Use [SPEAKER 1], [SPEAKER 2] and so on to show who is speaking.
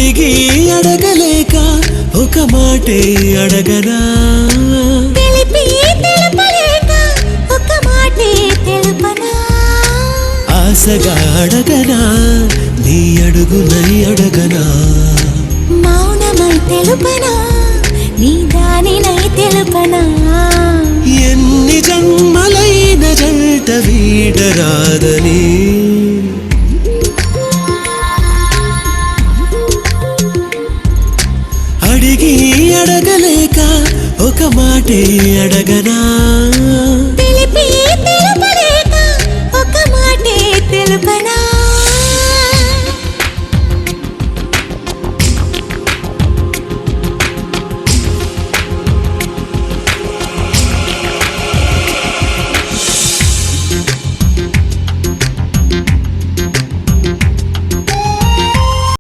[SPEAKER 1] అడిగి అడగలేక ఒక మాటే అడగనా
[SPEAKER 2] తెలిపి తెలుపలేక ఒక మాటే తెలుపనా
[SPEAKER 1] ఆశగా అడగనా నీ అడుగునై అడగనా
[SPEAKER 2] మౌనమై తెలుపనా నీ దానినై తెలుపనా
[SPEAKER 1] ఎన్ని జన్మలైన జంట వీడరాదని అడిగి అడగలేక ఒక మాటే అడగనా